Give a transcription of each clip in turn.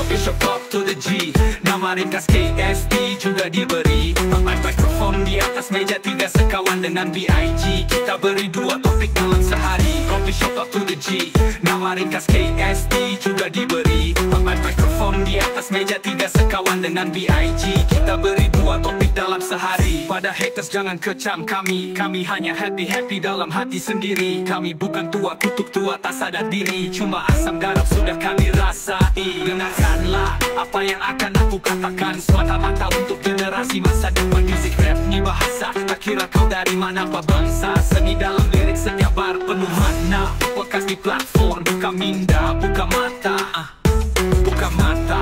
Coffee shop talk to the G, nama ringkas KST juga diberi. Mikrofon di atas meja, 3 sekawan dengan BIG. Kita beri 2 topik dalam sehari. Coffee shop talk to the G, nama ringkas KST juga diberi. Mikrofon di atas meja, 3 sekawan dengan BIG. Kita beri 2 topik dalam sehari. Pada haters jangan kecam kami, kami hanya happy dalam hati sendiri. Kami bukan tua kutub tua tak sadar diri, cuma asam garam sudah kami rasai. Dengarkanlah apa yang akan aku katakan, semata-mata untuk generasi masa depan. Music rap ni bahasa, tak kira kau dari mana apa bangsa. Seni dalam lirik setiap bar penuh makna. Podcast di platform, buka minda, buka mata, buka mata,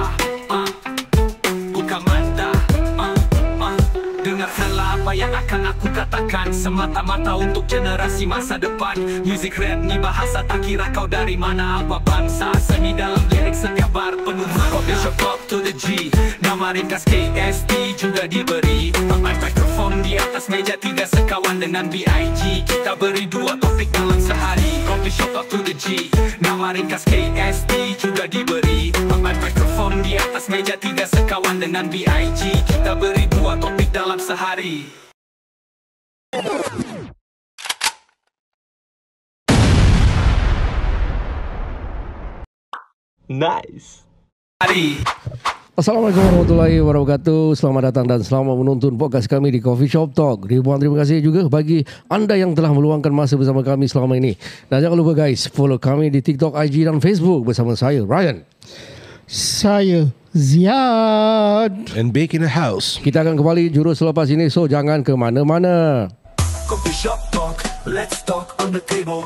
buka mata. Dengarkanlah apa yang akan aku katakan, semata-mata untuk generasi masa depan. Music rap ni bahasa, tak kira kau dari mana apa bangsa. Seni dalam lirik setiap bar penuh makna. Coffee shop talk to the G, nama ringkas KST juga diberi. Mikrofon di atas meja, 3 sekawan dengan BIG. Kita beri 2 topik dalam sehari. Coffee shop talk to the G, nama ringkas KST juga diberi. Mikrofon di atas meja, 3 sekawan dengan BIG. Kita beri 2 topik dalam sehari. Nice. Assalamualaikum warahmatullahi wabarakatuh. Selamat datang dan selamat menonton podcast kami di Coffee Shop Talk. Ribuan terima kasih juga bagi anda yang telah meluangkan masa bersama kami selama ini. Dan jangan lupa guys, follow kami di TikTok, IG dan Facebook bersama saya Ryan, saya Ziad, And Bake in the house. Kita akan kembali jurus selepas ini, so jangan ke mana-mana. Coffee shop talk, let's talk on the table.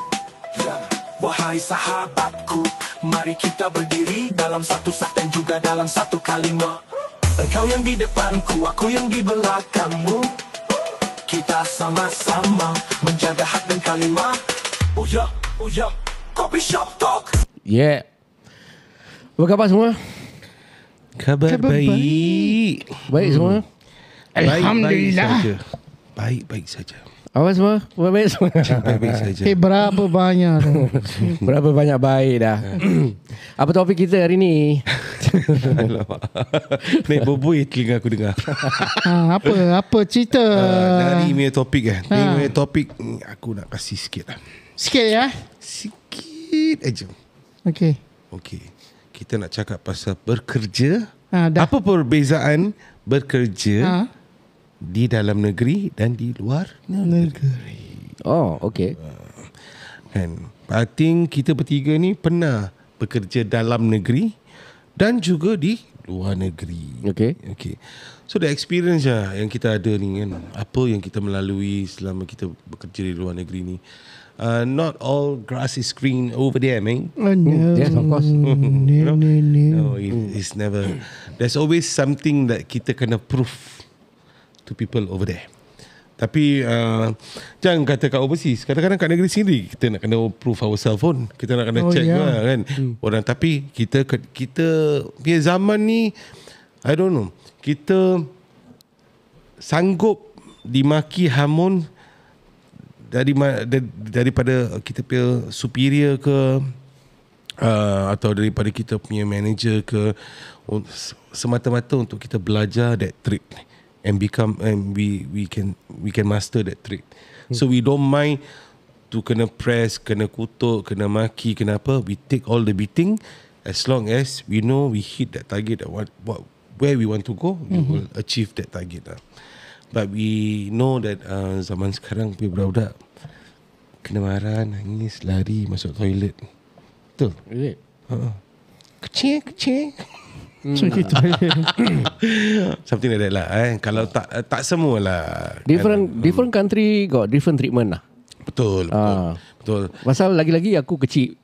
Wahai sahabatku, mari kita berdiri dalam satu sak dan juga dalam satu kalimat. Engkau yang di depanku, aku yang di belakangmu. Kita sama-sama menjaga hak dan kalimat. Oh ya, Coffee shop talk. Yeah. Apa khabar semua? Khabar baik. Baik semua? Alhamdulillah. Baik saja. Apa semua? Baik semua? Baik saja. Berapa banyak tu? Berapa banyak baik dah. Apa topik kita hari ni? Naik boboi telinga aku dengar. Apa cerita? Dari punya topik kan. Ni punya topik aku nak kasih sikit lah. Sikit ya. Sikit aja. Okey. Kita nak cakap pasal bekerja. Dah. Apa perbezaan bekerja di dalam negeri dan di luar negeri? Oh, okay. Kan, I think kita bertiga ni pernah bekerja dalam negeri dan juga di luar negeri. Okay. So the experience lah yang kita ada ni kan, apa yang kita melalui selama kita bekerja di luar negeri ni. Not all grass is green over there, man. Oh, no. Yes, of course. No, it's never. There's always something that kita kena prove to people over there. Tapi jangan kata kat overseas. Kadang-kadang kat negeri sendiri kita nak kena prove ourselves pun. Kita nak kena check lah, kan orang. Tapi kita punya zaman ni, I don't know, kita sanggup dimaki hamun daripada kita punya superior ke, atau daripada kita punya manager ke, semata-mata untuk kita belajar that trick and we can master that trick. So we don't mind to kena press, kena kutuk, kena maki, kena apa. We take all the beating as long as we know we hit that target, where we want to go, we will achieve that target lah. But we know that zaman sekarang budak-budak kena marah, nangis, lari, masuk toilet. Betul? Is it? Kecil. Something like that lah. Kalau tak semua lah. Different country got different treatment lah. Betul. Pasal lagi-lagi aku kecil.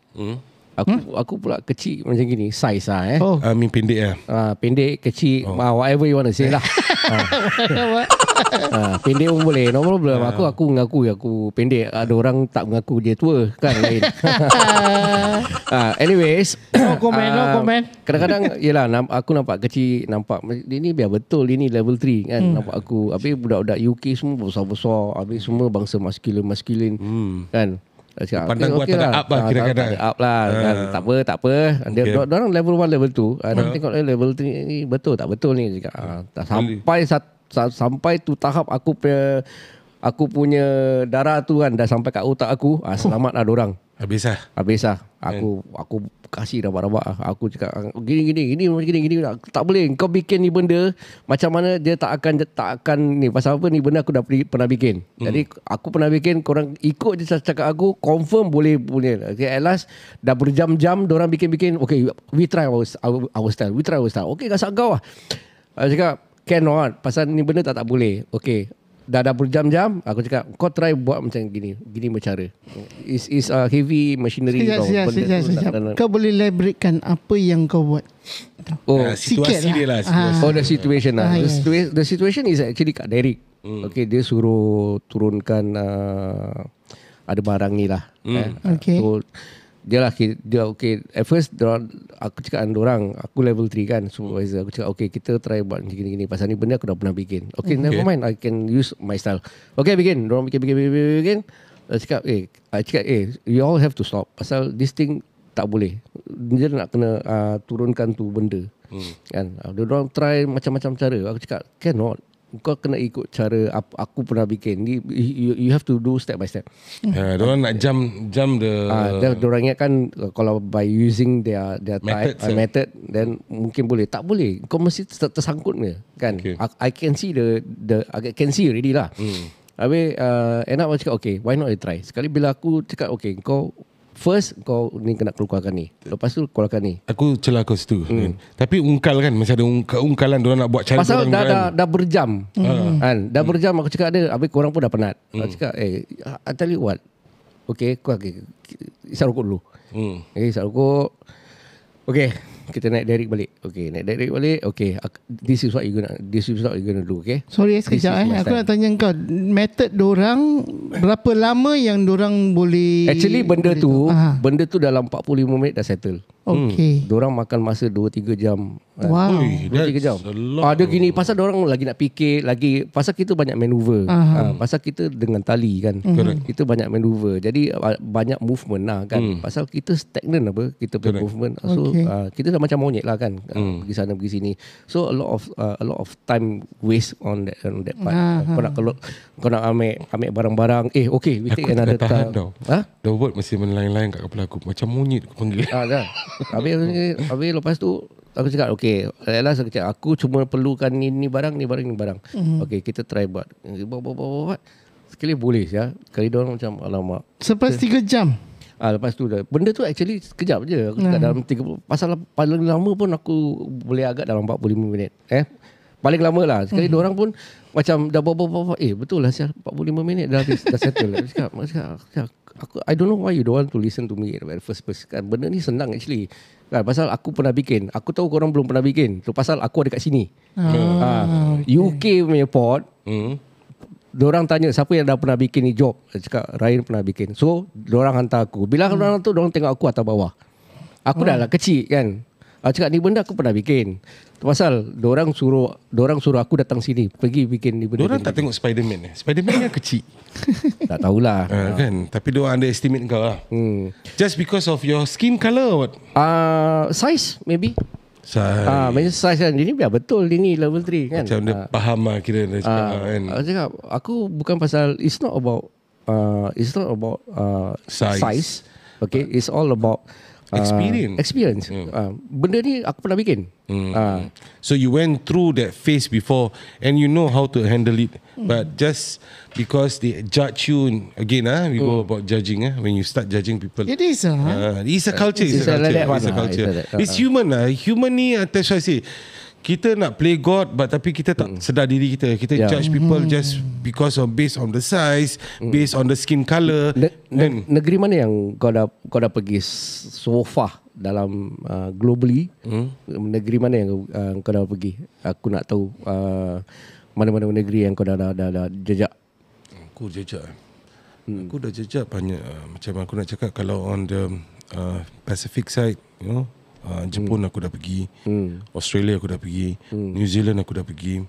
Aku pula kecil macam gini, size lah Min pendek lah. Pendek, kecil, whatever you want to say lah. Pendek pun boleh, no problem. Aku mengaku aku pendek. Ada orang tak mengaku dia tua, kan lain. Anyways, No comment. kadang-kadang yelah, aku nampak kecil, nampak dia ni biar betul, dia ni level 3 kan. Nampak aku. Habis budak-budak UK semua besar-besar, habis semua bangsa maskulin kan. Cakap, Pandang gua tak ada up lah kira-kira. Tak ada up lah kan. Tak apa. Diorang level 1 level 2. Dia tengok level 3 ni betul tak betul ni. Cakap, sampai tu tahap aku punya darah tu kan dah sampai kat otak aku. Selamat lah dorang. Habis lah. Aku kasih rabak-rabak. Aku cakap gini. Tak boleh kau bikin ni benda macam mana dia tak akan ni. Pasal apa ni benda aku dah pernah bikin. Jadi aku pernah bikin, korang ikut je cakap aku, confirm boleh. Okay, at last dah berjam-jam dorang bikin. Okay, we try our style. Okay, gasak kau lah. Aku cakap cannot, pasal ni benda tak boleh. Okay, dah berjam-jam aku cakap kau try buat macam gini bercara. Is a heavy machinery. Sekejap. Kau boleh elaboratekan apa yang kau buat? Situasi dia lah. The situation lah. The situation is actually Kak Derek. Okay, dia suruh turunkan ada barang ni lah. Okay. So dia okay. At first aku cakap dengan dorang, aku level 3 kan, supervisor. Aku cakap okay, kita try buat gini pasal ni benda aku dah pernah bikin. Okay, never mind, I can use my style. Okay, bikin. Dorang bikin. Aku cakap you all have to stop pasal this thing tak boleh. Dia nak kena turunkan tu benda. Kan. Dorang try macam-macam cara. Aku cakap cannot. Kau kena ikut cara aku pernah bikin. You have to do step by step. Diorang nak jam diorang ingatkan kalau by using their method then mungkin boleh. Tak boleh. Kau mesti tersangkut ni kan. Okay. I can see I can see already lah. Habis end up aku cakap okay, why not I try. Sekali bila aku cakap okay, kau first kau ni kena keluarkan ni, lepas tu keluarkan ni. Aku celah kau situ kan. Tapi ungkal kan, macam ada ungkalan diorang nak buat cara. Pasal dah berjam kan. Dah berjam aku cakap dia. Habis korang pun dah penat. Aku cakap I tell you what, okay, kau isap rokok dulu. Isap rokok. Okay, kita naik Derek balik. Okay, naik Derek balik. Okay, this is what you gonna do. Okay, sorry sekejap aku nak tanya kau, method dorang berapa lama yang dorang boleh actually benda tu dalam 45 minit dah settle. Okay. Dorang makan masa 2-3 jam. Wow. 2-3 jam. Dia gini, pasal dorang lagi nak fikir lagi, pasal kita banyak maneuver. Pasal kita dengan tali kan. Kita banyak maneuver. Jadi banyak movement lah kan. Pasal kita stagnan apa, kita punya movement. So kita dah macam monyet lah kan. Pergi sana pergi sini. So a lot of time waste on that part. Kau nak ambil barang-barang. Okay, we take another time. The word masih melayang-layang kat kepala aku. Macam monyet aku panggil. Dah. Habis lepas tu aku cakap okay, last aku cakap aku cuma perlukan ni barang. Okay, kita try buat. Sekali boleh ya. Sekali dorang macam alamak. Selepas 3 jam. Lepas tu dah. Benda tu actually sekejap je. Aku cakap dalam 30, pasal paling lama pun aku boleh agak dalam 45 minit. Paling lama lah. Sekali dorang pun macam dah bawa betul lah sial, 45 minit dah habis, dah settle. Aku cakap I don't know why you don't want to listen to me at the first place kan. Benda ni senang actually kan, pasal aku pernah bikin. Aku tahu korang belum pernah bikin tu, pasal aku ada kat sini. UK punya port. Dorang tanya siapa yang dah pernah bikin ni job. Saya cakap Ryan pernah bikin. So dorang hantar aku. Bila dorang tu, dorang tengok aku atas bawah. Aku dah lah kecil kan. Aku cakap ni benda aku pernah bikin. Pasal dorang suruh aku datang sini pergi bikin ni benda. Dorang tak tengok Spiderman. Spiderman kan kecil. Tak tahulah. Kan. Tapi dorang underestimate kau lah. Just because of your skin colour or what? Size maybe. Macam size kan. Dia ni biar betul. Dia ni level 3 kan. Macam dia faham lah kira dia cakap kan. Aku cakap aku bukan pasal, it's not about size. Okay, it's all about experience. Benda ni aku pernah bikin. So you went through that phase before and you know how to handle it. But just because they judge you again, we go about judging. When you start judging people, it is it's a culture. It's a culture. It's human. Human ni, that's why I say, kita nak play God, but tapi kita tak sedar diri kita. Kita judge people just because of based on the size, based on the skin color. Negeri mana yang kau dah pergi so far dalam globally? Negeri mana yang kau dah pergi? Aku nak tahu mana-mana negeri yang kau dah jejak. Aku jejak. Aku dah jejak banyak. Macam aku nak cakap, kalau on the Pacific side, you know, Jepun aku dah pergi, Australia aku dah pergi, New Zealand aku dah pergi,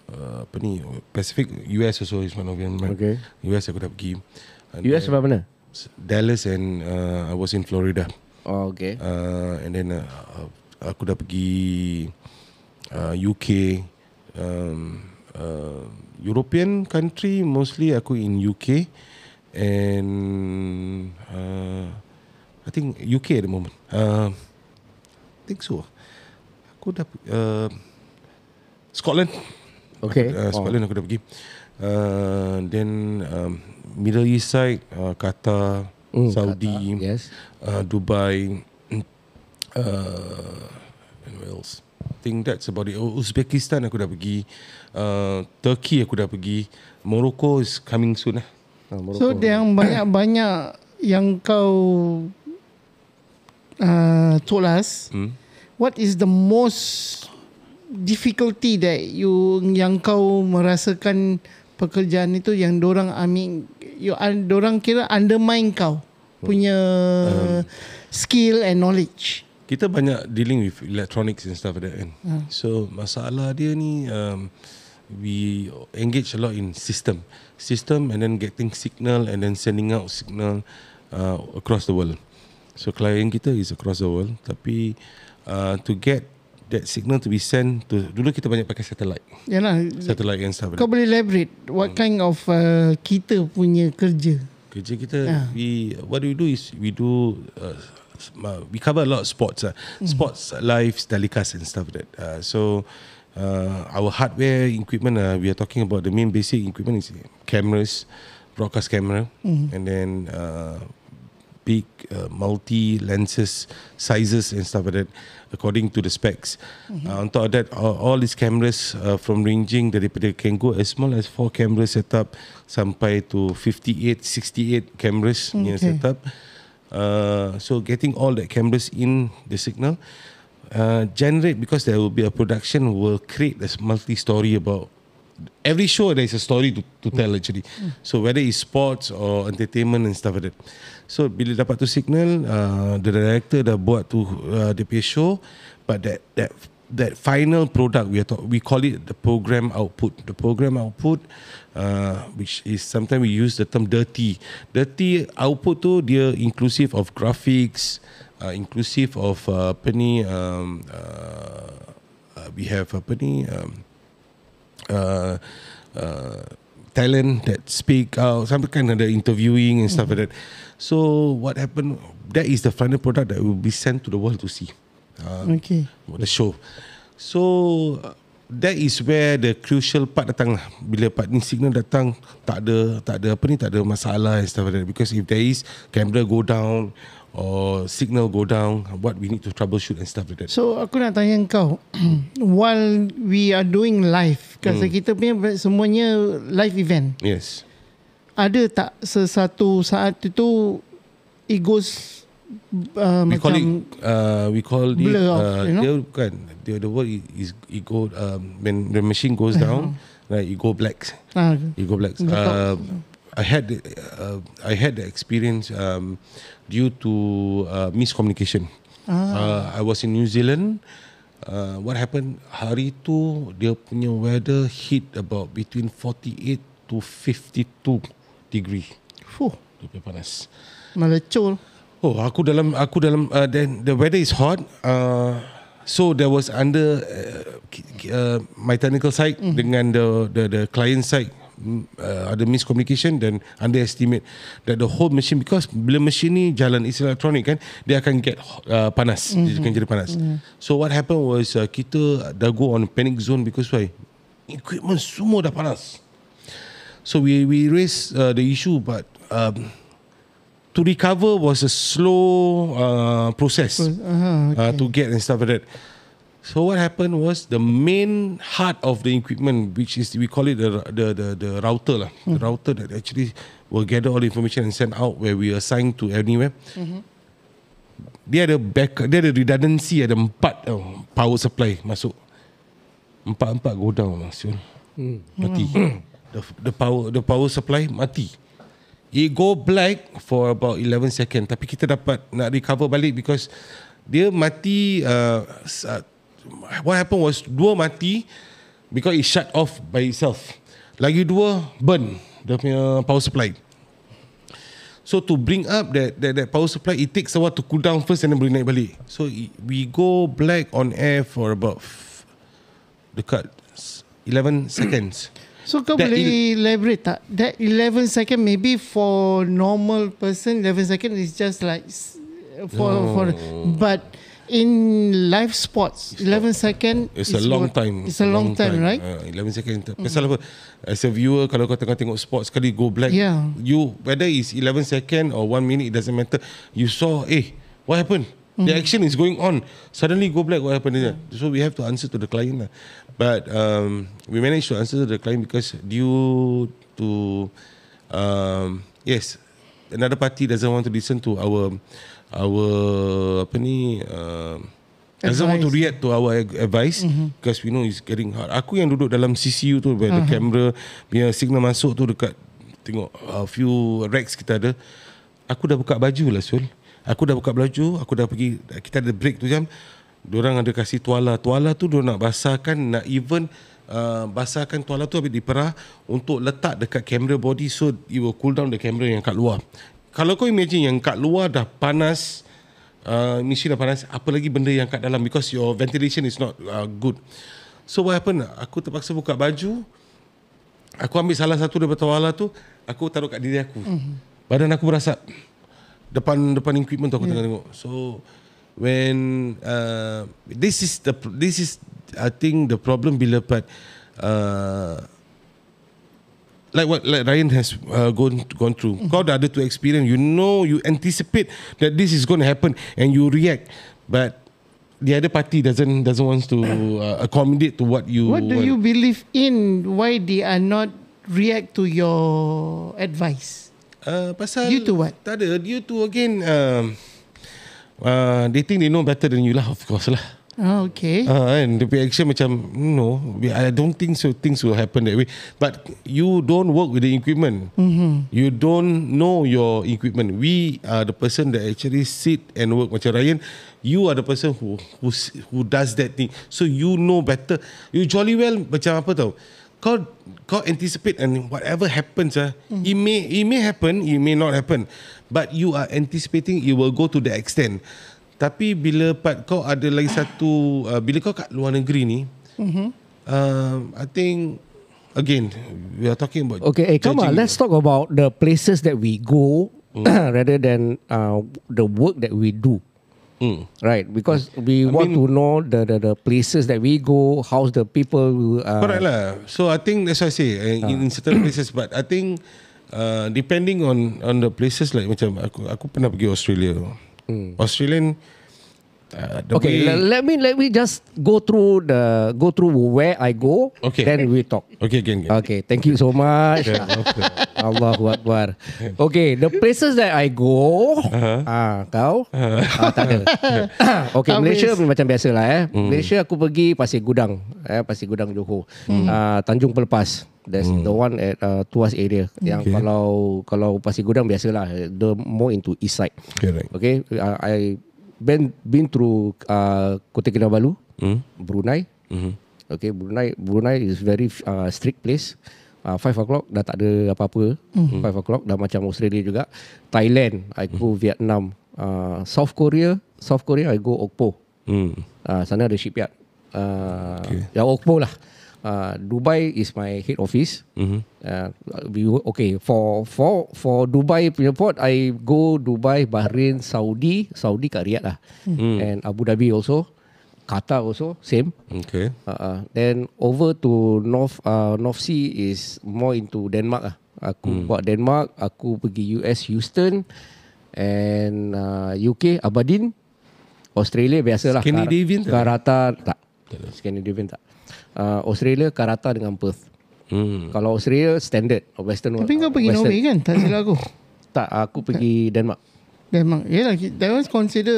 apa ni, Pacific, US also is one of them. Okay. US aku dah pergi. US sebelah mana? Dallas and I was in Florida. Oh, okay. And then aku dah pergi UK, European country, mostly aku in UK and I think UK at the moment. I think so. Aku dah Scotland. Okay. Scotland aku dah pergi. Then Middle East side, Qatar, Saudi, Qatar, yes. Dubai, and where else? I think that's about it. Uzbekistan aku dah pergi, Turkey aku dah pergi, Morocco is coming soon lah. So yang banyak-banyak yang kau told us, what is the most difficulty that yang kau merasakan pekerjaan itu yang dorang dorang kira undermine kau punya skill and knowledge? Kita banyak dealing with electronics and stuff like that kan. So masalah dia ni we engage a lot in system and then getting signal and then sending out signal across the world. So klien kita is across the world, tapi to get that signal to be sent to, dulu kita banyak pakai satellite. Yalah. Satellite and stuff like Kau that. boleh elaborate what kind of kita punya kerja? Kerja kita, what we do is we cover a lot of sports, sports, lives, telecast and stuff like that. So our hardware equipment, we are talking about the main basic equipment is cameras, broadcast camera, and then big multi lenses sizes and stuff like that according to the specs. On top of that, all these cameras from ranging daripada can go as small as 4 cameras setup sampai to 58, 68 cameras punya setup. So getting all the cameras in the signal, generate, because there will be a production, will create a multi-story about every show. There is a story to tell actually. So whether it's sports or entertainment and stuff like that. So bila dapat tu signal, the director dah buat tu dia punya show, but that final product we call it the program output. The program output, which is sometimes we use the term dirty output tu, dia inclusive of graphics, inclusive of we have talent that speak out, some kind of the interviewing and stuff like that. So what happened, that is the final product that will be sent to the world to see. The show. So that is where the crucial part datang lah. Bila part ni signal datang, tak ada masalah and stuff like that. Because if there is camera go down or signal go down, what we need to troubleshoot and stuff like that. So aku nak tanya kau, while we are doing live, kasi kita punya semuanya live event, Yes. ada tak sesatu saat itu it goes We call it blur off, you know? dia bukan, the word is it go when the machine goes down, right, it go black. It go black. I had the experience due to miscommunication. I was in New Zealand. What happened, hari tu dia punya weather hit about between 48 to 52 degree. Dia punya panas. Melecul. Oh, aku dalam then the weather is hot. So there was under my technical side dengan the client side, ada miscommunication dan underestimate that the whole machine, because bila machine ni jalan is electronic kan, dia akan get panas, dia akan jadi panas. So what happened was kita dah go on panic zone because why? Equipment semua dah panas. So we raised the issue, but to recover was a slow process to get and stuff like that. So what happened was the main heart of the equipment, which is we call it the router lah, the router that actually will gather all the information and send out where we assign to anywhere. Dia ada redundancy, ada 4 power supply masuk. 4 go down maksud. Mati. The power supply mati. It go black for about 11 seconds. Tapi kita dapat nak recover balik because dia mati. What happened was 2 mati because it shut off by itself. Lagi 2 burn dia punya power supply. So to bring up that power supply, it takes a while to cool down first and then boleh naik balik. So we go black on air for about dekat 11 seconds. So kau boleh elaborate tak? That 11 second maybe for normal person 11 second is just like for but in live sports 11 second it's a long time. It's a long time, right? 11 second. Pasal apa? As a viewer, kalau kau tengah tengok sports sekali go black, you whether it's 11 second or 1 minute, it doesn't matter. You saw, what happened? The action is going on. Suddenly go black, what happened? So we have to answer to the client. But we managed to answer to the client because due to yes, another party doesn't want to listen to our doesn't want to react to our advice because we know it's getting hard. Aku yang duduk dalam CCU tu, where the camera punya signal masuk tu dekat, tengok few racks kita ada. Aku dah buka baju lah, Sul. Aku dah buka baju, aku dah pergi, kita ada break tu jam. Diorang ada kasih tuala tu diorang nak basahkan, nak even basahkan tuala tu habis diperah untuk letak dekat camera body, so it will cool down the camera yang kat luar. Kalau kau imagine yang kat luar dah panas, mesti dah panas, apa lagi benda yang kat dalam, because your ventilation is not good. So what happened, aku terpaksa buka baju, aku ambil salah satu daripada tuala tu, aku taruh kat diri aku. Badan aku berasap depan equipment tu, aku tengah tengok. So when this is I think the problem bila like what Ryan has gone through. Kau dah ada to experience. You know, you anticipate that this is going to happen and you react. But the other party doesn't want to accommodate to what you. What do you believe in? Why they are not react to your advice? Pasal due to what? Tak ada. Due to again, they think they know better than you lah. Of course lah. Oh, okay. And the reaction macam, no, I don't think so. Things will happen that way. But you don't work with the equipment. You don't know your equipment. We are the person that actually sit and work. Macam Ryan, you are the person who does that thing. So you know better. You jolly well macam apa tau. Kau anticipate and whatever happens, it may happen, it may not happen. But you are anticipating it will go to the extent. Tapi bila kau ada lagi satu, bila kau kat luar negeri ni, I think again we are talking about. Okay, come on, let's talk about the places that we go rather than the work that we do. Right, because we want to know the places that we go, how's the people. Correct lah. So I think that's why I say in certain places, but I think depending on the places, like macam aku pernah pergi Australia. Australian. Okay, let me just go through where I go. Okay. Then we talk. Okay, again. Okay, thank you so much. Allahu Akbar. Okay, the places that I go, kau tak ada. Okay, Malaysia macam biasa lah. Malaysia aku pergi Pasir Gudang, Pasir Gudang Johor, Tanjung Pelepas. That's the one at Tuas area. Yang kalau Pasir Gudang biasalah, the more into east side. Okay, I been through Kota Kinabalu, Brunei. Okay, Brunei is very strict place. 5 o'clock dah tak ada apa-apa. 5 o'clock dah macam Australia juga. Thailand, I go Vietnam. South Korea I go Okpo. Sana ada shipyard. Ya Okpo lah. Dubai is my head office. For Dubai punya port, I go Dubai, Bahrain, Saudi kat Riyadh lah, and Abu Dhabi also, Qatar also same. Okay. Then over to North Sea is more into Denmark lah. Aku buat Denmark, aku pergi US Houston, and UK Aberdeen. Australia biasalah. Scandinavian Karata tak. Scandinavian tak. Australia Karata dengan Perth. Kalau Australia standard Western. Tapi kau pergi Norway kan? Tak silap aku. Tak, aku pergi Denmark. Yelah, that was consider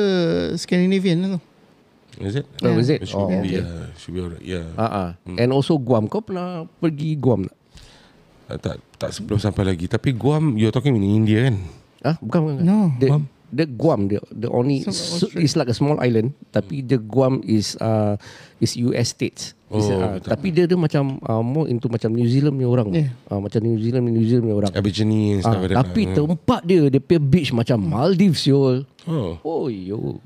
Scandinavian lah tu. Is it? Oh, is it? Should be alright. Yeah. And also Guam. Kau pernah pergi Guam tak? Tak sebelum sampai lagi. Tapi Guam, you're talking in India kan? Bukan. No. the Guam, the only is like a small island, tapi the Guam is US states. Tapi dia macam more into macam New Zealand punya orang. Macam New Zealand punya orang. Aborigine and stuff like that. Tapi tempat dia punya beach macam Maldives yol. Oh yo.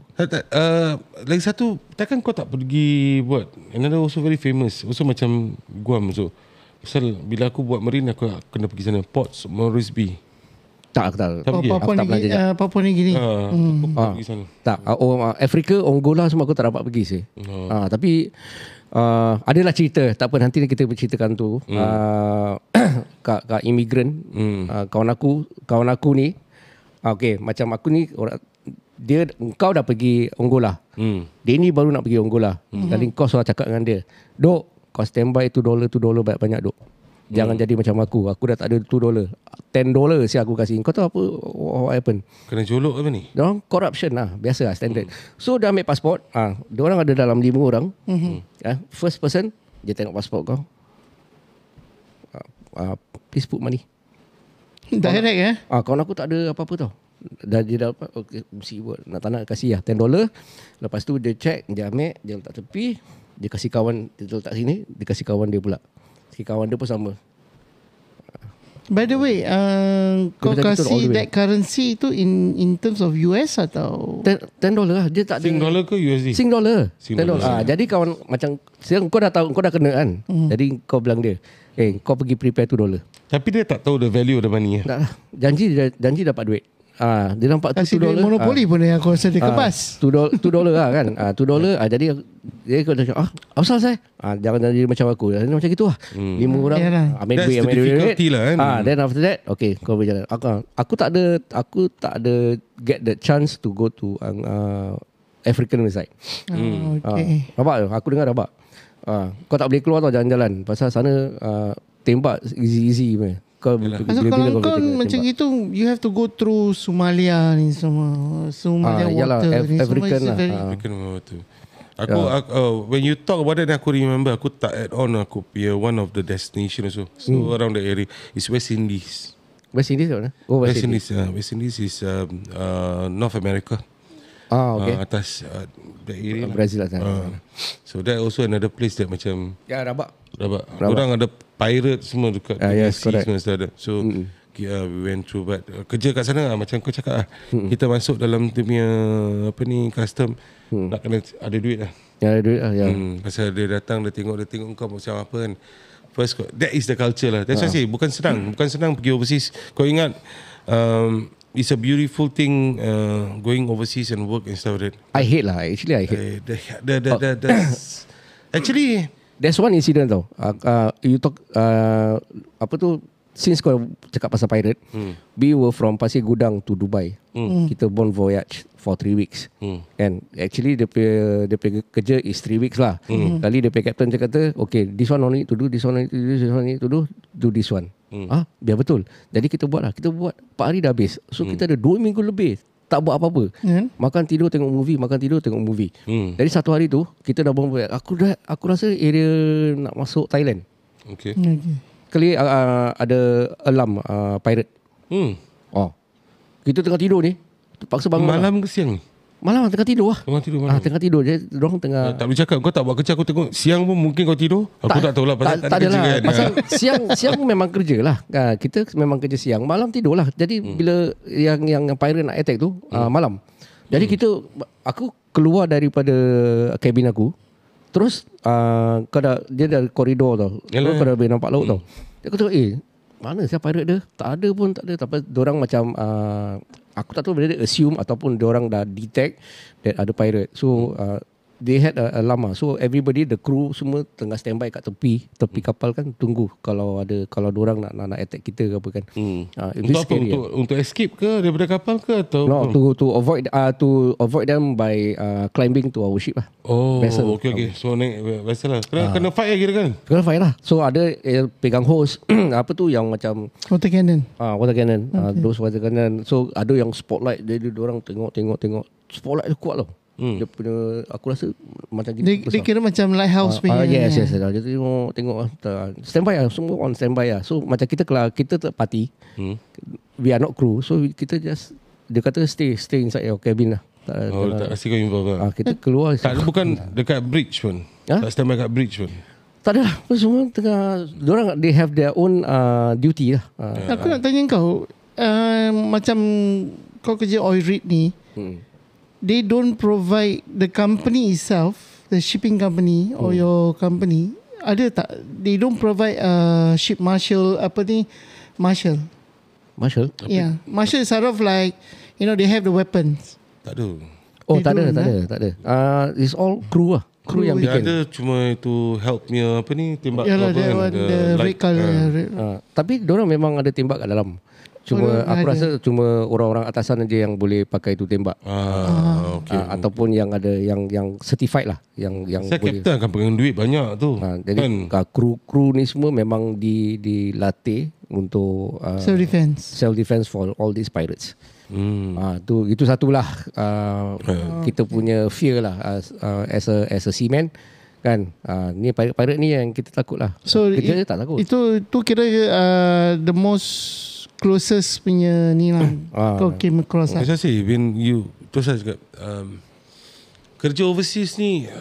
Lagi satu, takkan kau tak pergi buat another also very famous, also macam Guam so. Pasal bila aku buat marine aku kena pergi sana, Port Moresby. Tak, aku tak. Papua New Guinea. Aku pergi sana. Tak, Afrika, Angola semua aku tak dapat pergi sih. Tapi adalah cerita. Tak apa, nanti kita berceritakan tu. Kat imigran, kawan aku ni, okay, macam aku ni kau dah pergi Angola. Dia ni baru nak pergi Angola. Kali kau suruh cakap dengan dia, Dok, kau standby $2 banyak-banyak Dok. Jangan jadi macam aku. Aku dah tak ada $2. $10 si aku kasih. Kau tahu apa what happen? Kena jolok apa ni? Diorang corruption lah. Biasa lah, standard. So dia ambil pasport. Diorang ada dalam 5 orang. First person, dia tengok pasport kau. Please put money. Direct Kawan aku tak ada apa-apa tau. Dah dia dapat, okay, mesti buat. Nak tak nak kasih lah $10. Lepas tu dia check, dia ambil, dia letak tepi. Dia kasih kawan, dia letak sini. Dia kasih kawan dia pula. Kawan dia pun sama. By the way, kau kasih that currency tu in terms of US atau $10 lah. Dia tak ada Sing dollar ke USD? Sing dollar. $10. Jadi kawan macam kau dah tahu, kau dah kena kan. Jadi kau bilang dia, kau pergi prepare $2. Tapi dia tak tahu the value of the money. Tak lah. Janji dapat duit. Dia nampak kasih $2. duit monopoli pun yang aku rasa dia kepas. $2 lah kan. $2. Jadi dia kau dah cakap, apa saya? Jangan jadi macam aku. Jadi macam gitu lah. 5 orang ambil That's the difficulty lah kan. Then after that, okay, kau berjalan. Aku tak ada get the chance to go to African side. Okay. Rabak. Aku dengar rabak. Kau tak boleh keluar tau jalan-jalan. Pasal sana tembak easy punya. Pasal kalau kau macam itu, you have to go through Somalia ni semua. Somalia water ni African semua. African water. Aku when you talk about that, aku remember aku tak add on aku punya one of the destination also. So around the area is West Indies. West Indies mana? Oh, West Indies. West Indies is North America. Okay. Atas the area Brazil lah. So that also another place that macam rabak. Orang ada pirate semua dekat yes, sea semua ada. So we went through, but kerja kat sana macam kau cakap kita masuk dalam tu punya apa ni custom, nak kena ada duit lah. Ada duit lah. Pasal dia datang, dia tengok kau macam apa kan. First, that is the culture lah. That's why I say bukan senang pergi overseas. Kau ingat it's a beautiful thing going overseas and work and stuff like that. I hate lah. Actually I hate. Actually there's one incident tau. You talk apa tu, since kau cakap pasal pirate, we were from Pasir Gudang to Dubai. Kita bon voyage for 3 weeks. And actually dia punya kerja is 3 weeks lah. Kali dia punya captain cakap kata, okay, this one only to do, this one only to do, this one only to do this one. Biar betul. Jadi kita buat 4 hari dah habis. So kita ada 2 minggu lebih tak buat apa-apa. Makan tidur tengok movie. Jadi satu hari tu kita dah buat, aku rasa area nak masuk Thailand. Okay. Kali ada alarm pirate. Kita tengah tidur ni, terpaksa bangun. Malam ke siang? Malam tengah tidur lah. Tengah tidur. Jadi dorang tengah tak boleh cakap. Kau tak buat kerja. Aku tengok siang pun mungkin kau tidur. Aku tak tahulah pasal tak adalah kan. Pasal siang memang kerja lah. Kita memang kerja siang, malam tidur lah. Jadi bila yang pirate nak attack tu malam. Jadi aku keluar daripada kabin aku. Terus dia dari koridor tau. Kau dah boleh nampak laut tau. Aku tengok mana siapa pirate dia? Tak ada. Tapi diorang macam aku tak tahu whether dia assume ataupun diorang dah detect that ada pirate. So they had a alarm. So everybody, the crew semua tengah standby kat tepi kapal kan, tunggu kalau diorang nak attack kita ke apa kan. Untuk apa? Untuk escape ke daripada kapal ke atau to avoid them by climbing to our ship lah. Vessel. Okay. So naik vessel lah. Kena fight lagi kan? Kena fight lah. So ada pegang hose apa tu yang macam water cannon. Water cannon. Those water cannon. So ada yang spotlight, dia diorang tengok. Spotlight tu kuat tau. Dia punya, aku rasa macam dia kira macam lighthouse punya. Yes. Dia tengok standby lah, semua on standby lah. So macam kita party, we are not crew, so kita just dia kata stay inside your cabin lah. Tak kasi kau involve lah. Kita keluar. Tak ada, bukan dekat bridge pun. Tak standby kat bridge pun. Tak ada lah. Semua tengah, diorang they have their own duty lah. Aku nak tanya kau, macam kau kerja oil rig ni, they don't provide the company itself, the shipping company or your company, ada tak? They don't provide ship marshal, marshal. Marshal? Yeah, marshal is sort of like, they have the weapons. Tak ada. Oh, They tak don't, ada. It's all crew lah. Crew yang Yang bikin. ada cuma itu help punya tembak Yalah, apa that kan, one, the red light, colour. Tapi diorang memang ada tembak kat dalam. Cuma aku rasa cuma orang-orang atasan aja yang boleh pakai tu tembak. Okay. Ataupun yang ada yang certified lah, yang Saya boleh. captain akan pegang duit banyak tu. Jadi kan? kru ni semua memang dilatih untuk self defense for all these pirates. Itu satulah kita punya fear lah as a seaman kan. Ni pirate ni yang kita takut lah. So Kerja tak takut. Itu kira the most closest punya ni lah kau came across lah. Macam saya when you terus saya cakap kerja overseas ni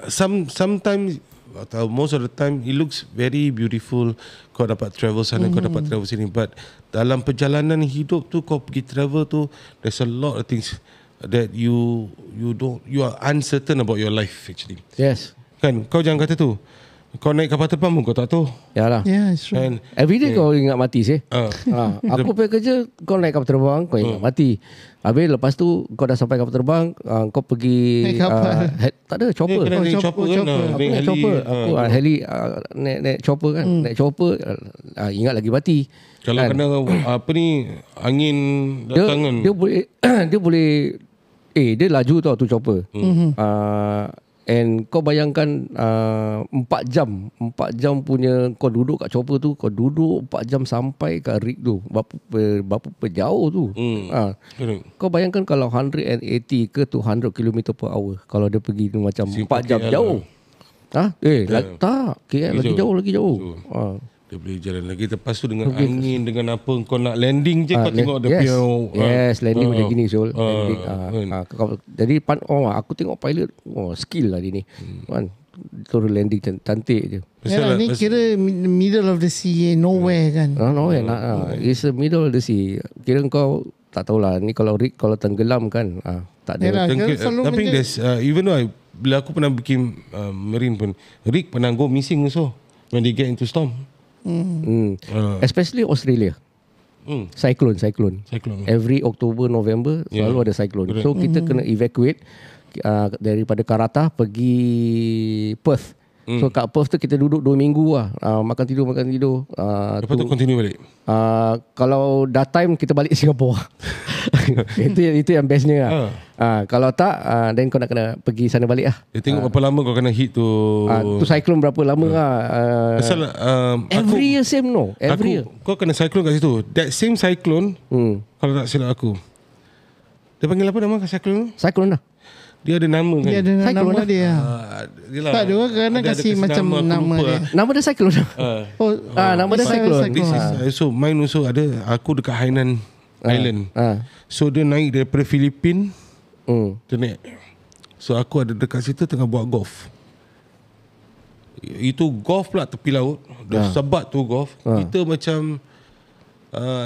sometimes atau most of the time it looks very beautiful. Kau dapat travel sana, kau dapat travel sini, but dalam perjalanan hidup tu kau pergi travel tu, there's a lot of things that you are uncertain about your life actually. Yes. Kan kau jangan kata tu kau naik kapal terbang pun kau tak tahu. Yalah. Yeah, it's true. Kan Everyday kau ingat mati sih. Aku pergi kerja, kau naik kapal terbang, kau ingat mati. Habis lepas tu kau dah sampai kapal terbang, kau pergi Naik kapal. tak ada chopper. kena naik chopper kan. Aku naik chopper. Aku heli naik chopper kan. Naik chopper ingat lagi mati. Kalau kan? kena angin datang kan. Dia boleh dia boleh dia laju tau tu chopper. And kau bayangkan 4 jam punya kau duduk kat chopper tu, kau duduk 4 jam sampai kat rig tu. Berapa jauh tu. Kau bayangkan kalau 180 ke 200 km per hour, kalau dia pergi tu macam 4 jam jauh. Tak, KL lagi jauh. Dia boleh jalan lagi. Lepas tu dengan angin, dengan apa, kau nak landing je kau tengok dia punya landing macam gini Syul. kan. Jadi aku tengok pilot, skill lah dia ni kan. Terus landing cantik je. Yalah, ni kira middle of the sea, nowhere kan. It's the middle of the sea. Kira kau tak tahulah ni kalau rig kalau tenggelam kan, tak ada. Yalah, Tapi even though bila aku pernah bikin marine pun, rig pernah go missing also when they get into storm. Especially Australia. Cyclone. Every October, November selalu ada cyclone. So kita kena evacuate daripada Karata pergi Perth. So kat Perth tu kita duduk 2 minggu lah. Makan tidur. Lepas tu continue balik. Kalau dah time kita balik Singapura. itu yang bestnya lah. Kalau tak then kau nak kena pergi sana balik lah. Dia tengok berapa lama kau kena hit tu. Tu cyclone berapa lama lah. Pasal every year same no. Every year. Kau kena cyclone kat situ. That same cyclone kalau tak silap aku, dia panggil apa nama cyclone? Cyclone lah. Dia ada nama kan? Dia ada nama dia. Tak ada orang kadang kasi macam nama dia. Nama dia cyclone. Nama dia cyclone. So mine also ada. Aku dekat Hainan Island. So dia naik daripada Filipin. Dia naik. So aku ada dekat situ tengah buat golf. Itu golf pula tepi laut. Dah sebat tu golf. Kita macam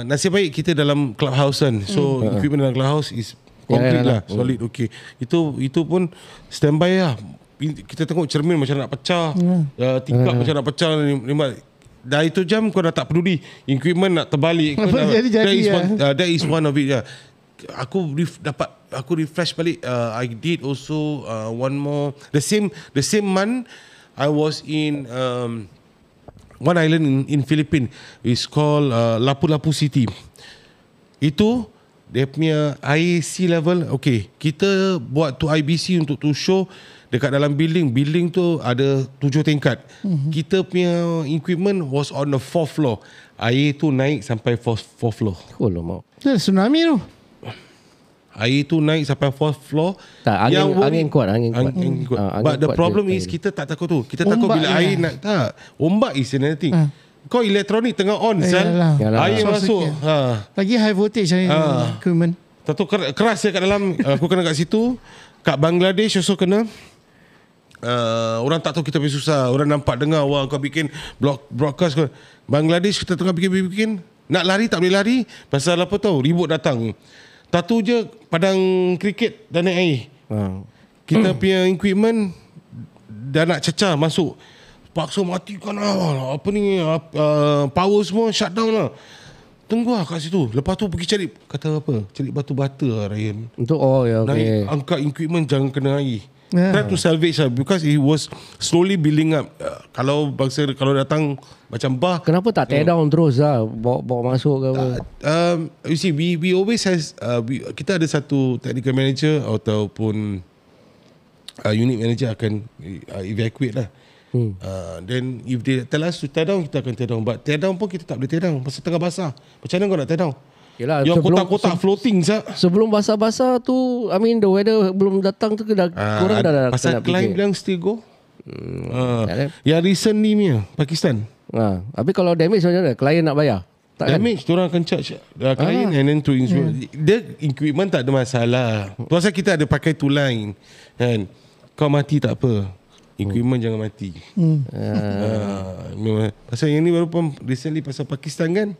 nasib baik kita dalam clubhouse kan. So equipment dalam clubhouse is complete lah, solid, okay. Itu pun standby lah. Kita tengok cermin macam nak pecah, tingkap macam nak pecah. Dah itu jam kau dah tak peduli equipment nak terbalik. That is one of it lah. Aku refresh balik. I did also one more the same month. I was in one island in Philippines. It's called Lapu-Lapu City. Itu dia punya air sea level. Okay, kita buat tu IBC untuk tu show dekat dalam building. Building tu ada 7 tingkat. Kita punya equipment was on the 4th floor. Air tu naik sampai 4th floor. Oh lama. Tsunami tu. Air tu naik sampai 4th floor. Tak, angin kuat. But the problem is kita tak takut tu. Kita takut bila air nak. Tak, ombak is another thing. Kau elektronik tengah on Yalah. Air Short masuk circuit. Lagi high voltage equipment. Tahu keras kat dalam. Aku kena kat situ. Kat Bangladesh also kena. Orang tak tahu kita punya susah. Orang nampak dengar, wah kau bikin broadcast kau. Bangladesh kita tengah bikin. Nak lari tak boleh lari. Pasal apa tahu, ribut datang. Tahu je padang kriket dan naik air. Kita punya equipment dah nak cecah masuk. Paksa matikan apa ni, power semua shut down lah. Tunggu lah kat situ. Lepas tu pergi cari, kata apa, cari batu bata lah Ryan. Untuk Naik angkat equipment, jangan kena air. Try to salvage lah, because it was slowly building up. Kalau bangsa kalau datang macam bah. Kenapa tak tear down terus lah, bawa masuk ke apa? You see, we always has kita ada satu technical manager ataupun unit manager akan evacuate lah. Then if they tell us to tear down, kita akan tear down. But tear down pun kita tak boleh tear down pasal tengah basah. Macam mana kau nak tear down? Yelah, yang kotak-kotak floating sah. Sebelum basah-basah tu, I mean the weather belum datang tu korang dah pasal climb bilang still go. Yang recently ni Pakistan. Tapi kalau damage macam mana? Klien nak bayar? Tak damage, diorang akan charge klien and then to insurance. Dia equipment tak ada masalah. Pasal kita ada pakai two line kan. Kau mati tak apa, equipment jangan mati. Pasal yang ni baru pun recently pasal Pakistan kan.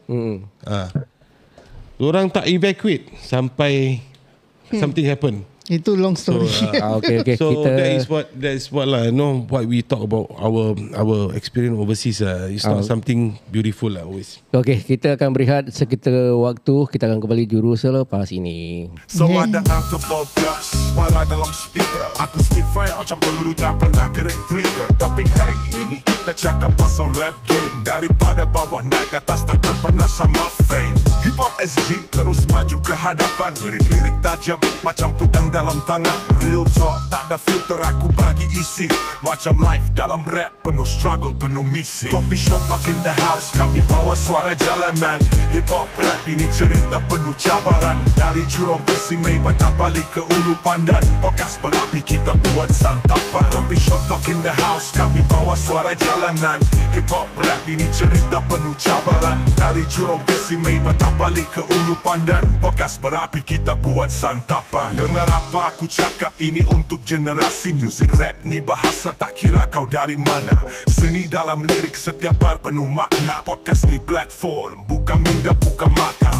Orang tak evacuate sampai something happen. Itu long story. Okay. So kita... that is what lah. What we talk about our experience overseas. It's not something beautiful lah always. Okay, kita akan berehat sekitar waktu. Kita akan kembali juru selepas ini. So ada autofocus suara dalam speaker. Aku speed fire macam peluru tak pernah kering trigger. Tapi hari ini kita cakap pasal rap game. Daripada bawah naik atas tak pernah sama fame. Hip Hop SG terus maju ke hadapan. Lirik-lirik tajam macam pedang dalam tangan. Real talk tak ada filter, aku bagi isi. Macam life dalam rap, penuh struggle, penuh misi. Coffee shop makin the house, kami bawa suara jalanan. Hip Hop rap ini cerita penuh cabaran. Dari Jurong ke Simei, patah balik ke Ulu Pandan. Podcast berapi kita buat santapan. Coffee shop talking the house, kami bawa suara jalanan. Hip Hop rap ini cerita penuh cabaran. Dari Jurong ke Simei, patah balik ke Ulu Pandan. Podcast berapi kita buat santapan. Dengar apa aku cakap, ini untuk generasi musik rap ni bahasa tak kira kau dari mana. Seni dalam lirik setiap bar penuh makna. Podcast ni platform, bukan minda, bukan mata.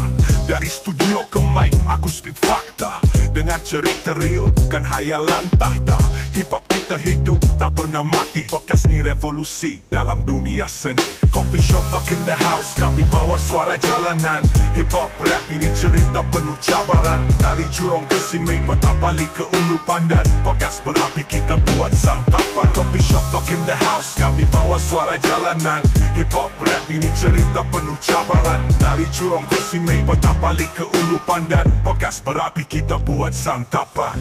Dari studio ke mic, aku speak fakta. Dengan cerita real, bukan hayalan tahta. Hip Hop kita hidup, tak pernah mati. Podcast ni revolusi dalam dunia seni. Coffee shop talking the house, kami bawa suara jalanan. Hip Hop rap ini cerita penuh cabaran. Dari Jurong ke Simei, patah balik ke Ulu Pandan. Podcast berapi kita buat santapan. Coffee shop talking the house, kami bawa suara jalanan. Hip Hop rap ini cerita penuh cabaran. Dari Jurong ke Simei, patah balik ke Ulu Pandan. Podcast berapi kita buat santapan.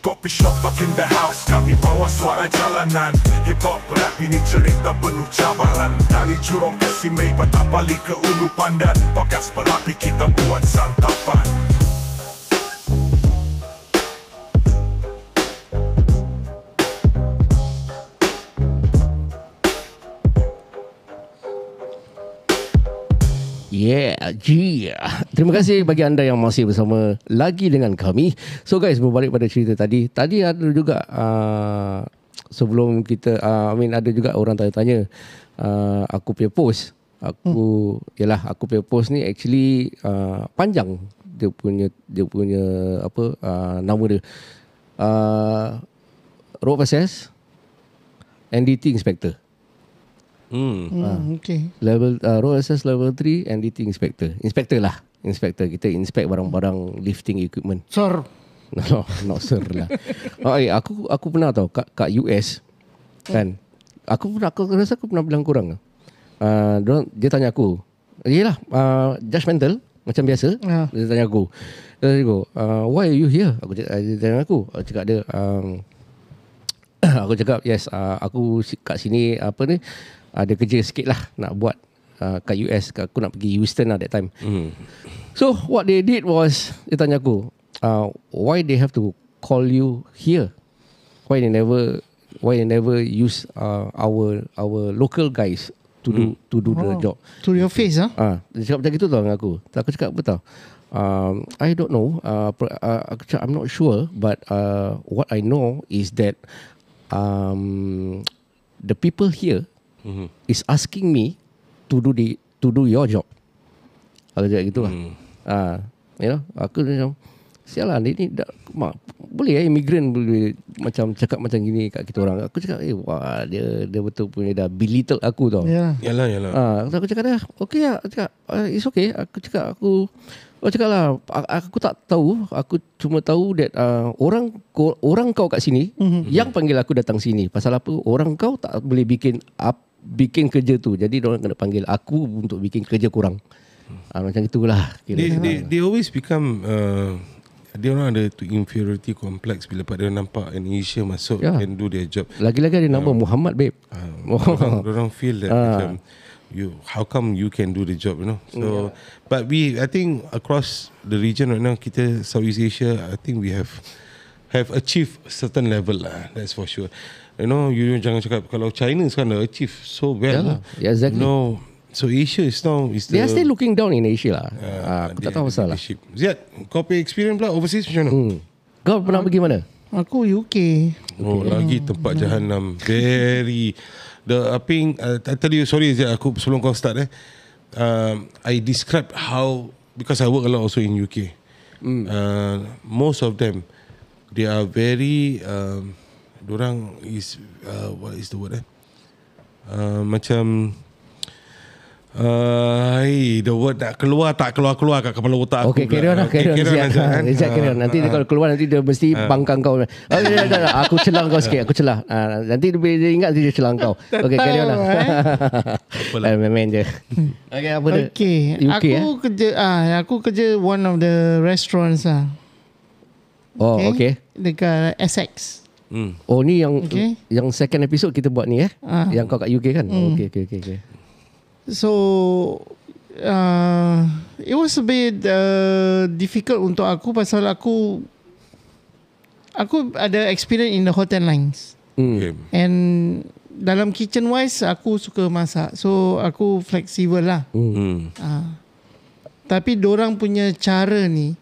Coffee shop in the house, kami bawa suara jalanan. Hip Hop rap ini cerita penuh cabaran. Dari Jurong ke Simei, patah balik ke Ulu Pandan. Podcast berapi kita buat santapan. Terima kasih bagi anda yang masih bersama lagi dengan kami. So guys, berbalik pada cerita tadi ada juga sebelum kita ada juga orang tanya-tanya aku punya post. Aku punya post ni actually panjang dia punya nama dia. Road Access NDT Inspector. Okay. Level road access level 3 NDT inspector. Inspector kita inspect barang-barang lifting equipment. Sir. No, not sir lah. Aku pernah tahu kat US kan. Aku rasa aku pernah bilang korang. Dia tanya aku. Yalah, judgmental macam biasa. Dia tanya aku. Why are you here? Dia tanya aku. Aku cakap dia aku cakap yes, aku kat sini ada kerja sikit lah nak buat kat US. Aku nak pergi Houston lah that time. So what they did was, dia tanya aku, why they have to call you here? Why they never use our local guys to do the job? To your face, Dia cakap macam gitu tau dengan aku. Aku cakap apa tau? I don't know. Aku cakap, I'm not sure, but what I know is that the people here is asking me to do your job. Aku cakap gitu lah. You know, aku macam, sialah ni boleh immigrant boleh macam cakap macam gini kat kita orang. Aku cakap wah, dia betul punya dah belittle aku tau. Yalah. Aku cakap dah, okay lah. Aku cakap, it's okay. Aku cakap lah, aku tak tahu. Aku cuma tahu that orang kau kat sini yang panggil aku datang sini. Pasal apa? Orang kau tak boleh bikin kerja tu. Jadi diorang kena panggil aku untuk bikin kerja kurang. Macam itulah. They always become dia orang ada inferiority complex bila pada nampak an Asia masuk and do their job. Lagi-lagi ada nama Muhammad, babe. Orang feel that macam how come you can do the job, you know? So but I think across the region right now, kita Southeast Asia, I think we have achieved certain level lah. That's for sure. You know, you jangan cakap kalau China sekarang dah achieve so well. Yeah, exactly. You know, so Asia is they are still looking down in Asia lah. Aku tak tahu pasal lah. Ziad, kau punya experience pula overseas macam mana? Kau pernah pergi mana? Aku UK. Lagi tempat jahanam. Very I tell you, sorry Ziad, aku sebelum kau start I describe how, because I work a lot also in UK. Most of them, they are very dorang is what is the word macam the word tak keluar kat kepala otak aku. Okay, carry on. Nanti dia kalau keluar, nanti dia mesti bangkang kau. Aku celah kau sikit. Nanti dia ingat dia celah kau. Okay, carry on lah. Main je. Okay, apa dia? Okay, UK, aku kerja one of the restaurants lah. Oh, okay. Dekat Essex. Oh, ni yang second episode kita buat ni yang kau kat UK kan? Okay. So it was a bit difficult untuk aku pasal aku ada experience in the hotel lines. And dalam kitchen wise aku suka masak. So aku flexible lah. Tapi dorang punya cara ni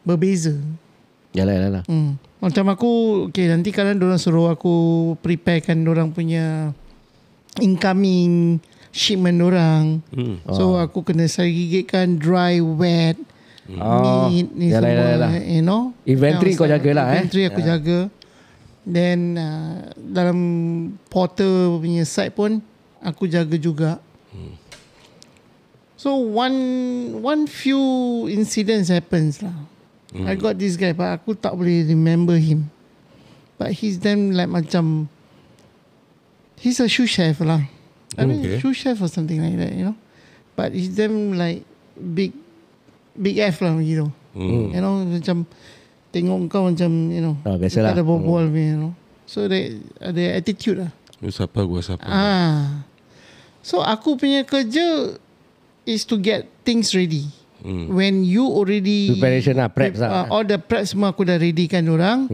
berbeza. Yalah. Macam aku, okay, nanti kadang dorang suruh aku preparekan dorang punya incoming shipment orang. So aku kena saya gigitkan dry, wet, meat ni semua. You know, inventory kau jagalah. Inventory aku jaga. Then dalam porter punya side pun aku jaga juga. So one few incidents happens lah. I got this guy, but aku tak boleh remember him. But he's them like macam, he's a sous chef lah. I mean, sous chef or something like that, you know. But he's them like big F lah, you know. You know, macam tengok kau macam, you know, biasalah. ada bobol, you know. So ada attitude lah. Gua siapa. So aku punya kerja is to get things ready. When you already preparation lah, preps lah. All the preps semua aku dah ready kan orang.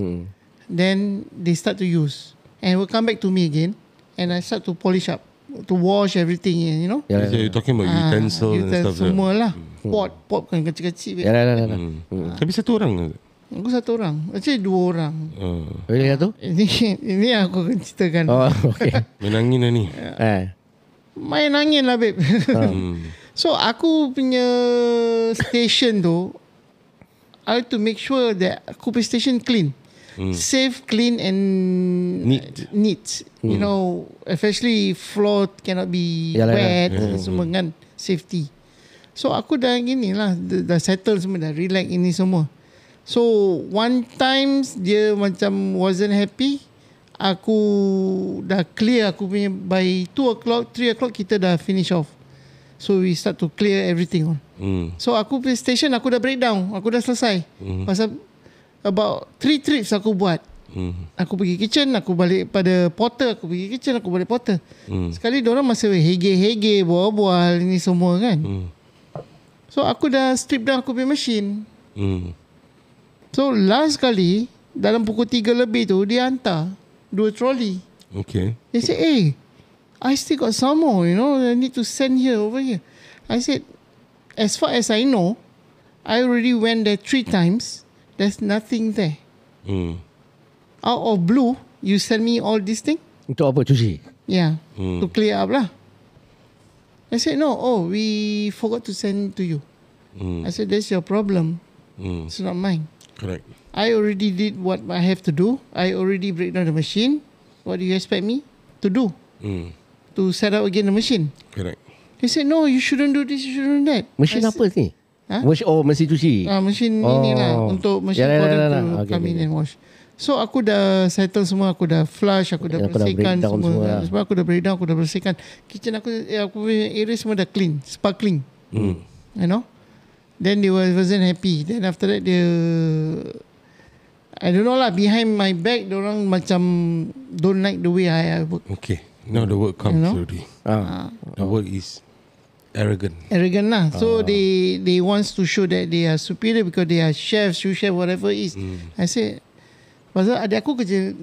Then they start to use, and will come back to me again, and I start to polish up, to wash everything, you know. You're talking about utensil and stuff. Semua lah. Pot kan kecil-kecil. Tapi satu orang ke? Aku satu orang. Actually dua orang. Boleh tu? Ini aku akan ceritakan. Oh, okay. Main angin lah ni. Main angin lah, babe. So aku punya station tu, I have to make sure that aku punya station clean. Safe, clean and neat. You know, especially floor cannot be wet. Semua kan, safety. So aku dah gini lah, dah settle semua, dah relax ini semua. So one time dia macam wasn't happy. Aku dah clear aku punya, by 2 o'clock, 3 o'clock kita dah finish off. So we start to clear everything on. So aku punya station aku dah breakdown, aku dah selesai. Pasal about 3 trips aku buat. Aku pergi kitchen, aku balik pada porter, aku pergi kitchen, aku balik porter. Sekali diorang masih hege-hege, bual-bual ni semua kan. So aku dah strip down aku punya machine. So last kali dalam pukul 3 lebih tu dia hantar 2 trolley. Okay. They said, hey, I still got some more, you know, I need to send here, over here. I said, as far as I know, I already went there 3 times. There's nothing there. Out of blue, you send me all this thing? Untuk apa cuci? Yeah, to clear up lah. I said, no, we forgot to send to you. I said, that's your problem. It's not mine. Correct. I already did what I have to do. I already break down the machine. What do you expect me to do? To set up again the machine? Correct. He said, no, you shouldn't do this, you shouldn't do that. Mesin apa ni? Mesin cuci. Mesin ini lah. Untuk mesin korang tu come in and wash. So aku dah settle semua. Aku dah flush, aku dah bersihkan semua. Sebab aku dah breakdown, aku dah bersihkan. Kitchen aku punya area semua dah clean, sparkling. You know. Then they wasn't happy. Then after that dia, I don't know lah, behind my back diorang macam don't like the way I work. Okay. Now the word comes already. The word is arrogant lah. So they wants to show that they are superior because they are chef, sous chef, whatever it is. I said, pasal adik aku kerja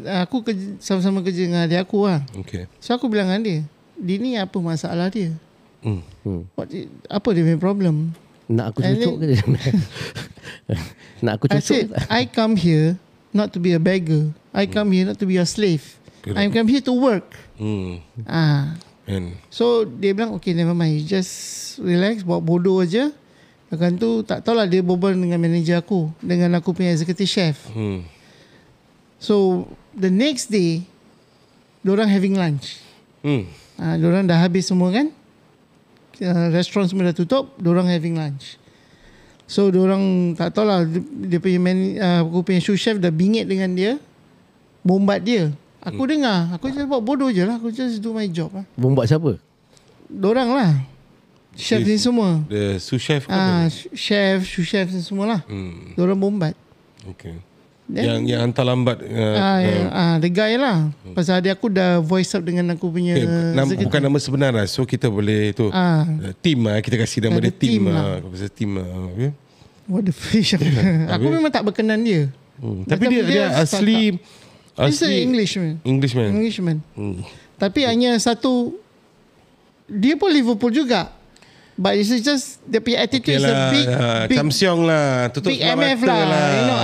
sama-sama kerja dengan adik aku lah. Okay. So aku bilang dengan dia, ni apa masalah dia? Apa dia punya problem? Nak aku cucuk ke? Nak aku I cucuk? said, I come here not to be a beggar. I come here not to be a slave. I come here to work. And So dia bilang, okay, never mind, you just relax, buat bodoh aja. Lepas tu tak tahulah dia berbual dengan manager aku, dengan aku punya executive chef. So the next day diorang having lunch. Diorang dah habis semua kan, restoran semua dah tutup, diorang having lunch. So diorang tak tahulah, dia punya aku punya sous chef dah bingit dengan dia, bombat dia. Aku dengar, aku just buat bodoh je lah, aku just do my job lah. Bombat siapa? Diorang lah, chef ni semua. the sous chef Chef, sous chef ni semua lah. Diorang bombat. Okay. Then, yang hantar lambat the guy lah. Pasal adik aku dah voice up dengan aku punya bukan nama sebenar lah. So kita boleh tu team lah. Kita kasih nama dia team lah. Pasal team lah. Okay. What the fish. Aku memang tak berkenan dia. Tapi dia asli He's an Englishman. Tapi hanya satu, dia pun Liverpool juga. But it's just dia punya attitude is a big Chamsiong lah, tutup big MF lah. You know,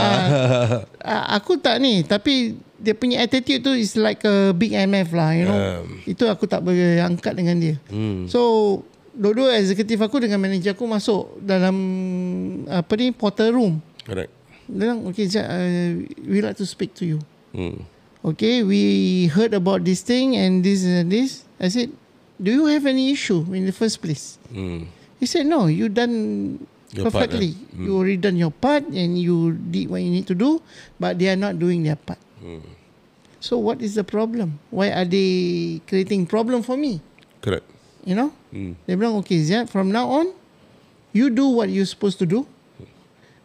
aku tak ni, tapi dia punya attitude tu is like a big MF lah. You know, itu aku tak boleh angkat dengan dia. So dua-dua eksekutif aku dengan manager aku masuk dalam porter room. Correct. Dia bilang, okay, we like to speak to you. Okay, we heard about this thing and this and this. I said, do you have any issue in the first place? He said, no, you done your perfectly. Part, you already done your part and you did what you need to do, but they are not doing their part. So what is the problem? Why are they creating problem for me? Correct. You know? They bilang, okay, Ziad, from now on, you do what you're supposed to do.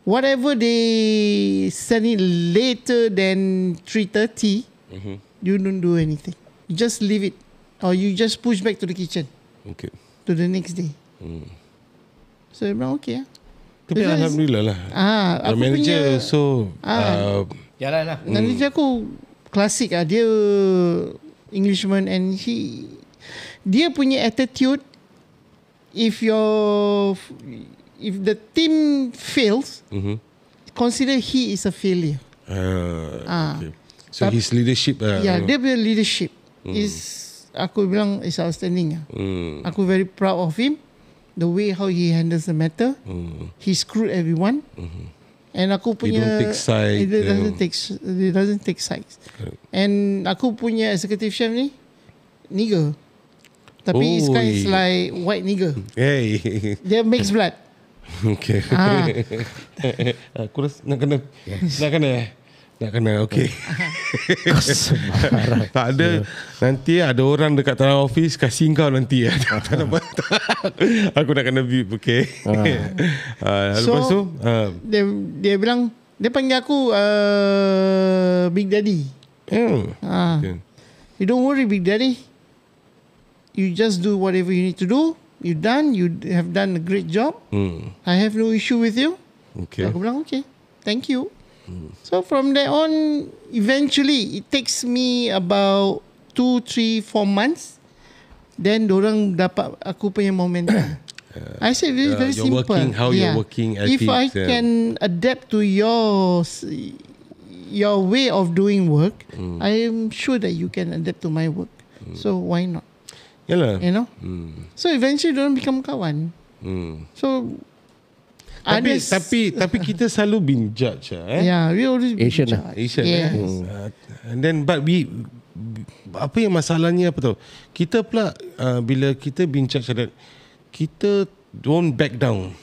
Whatever they send it later than 3:30, you don't do anything. You just leave it. Or you just push back to the kitchen. Okay. To the next day. So I bilang, okay. Tapi alhamdulillah lah. Aku manager punya, so Jalan lah. manager aku klasik lah. Dia Englishman and dia punya attitude, if the team fails, consider he is a failure. Okay. So his leadership dia punya leadership is, aku bilang, is outstanding. Aku very proud of him, the way how he handles the matter. He screwed everyone. And aku punya, don't take side, he doesn't take sides. And aku punya executive chef ni nigger, tapi this guy is like white nigger. Hey. Dia mixed blood. Okay. Aku rasa nak kena okay. Tak ada. Nanti ada orang dekat dalam office kasih kau nanti. Aku nak kena beep. Okay. Lepas tu dia bilang, Dia panggil aku Big Daddy. Okay. You don't worry, Big Daddy. You just do whatever you need to do. You done. You have done a great job. I have no issue with you. Okay. Aku bilang okay. Thank you. So from there on, eventually it takes me about 2, 3, 4 months. Then dorang dapat aku punya momentum. I said it's very you're simple. working, how you're working If I ethics, can adapt to your way of doing work, I am sure that you can adapt to my work. So why not? Yalah. You know. So eventually dorang become kawan. So Tapi kita selalu been judged yeah, we always be Asian judged. Asian Yes. And then but apa yang masalahnya apa tahu, kita pula bila kita been judged that, kita don't back down.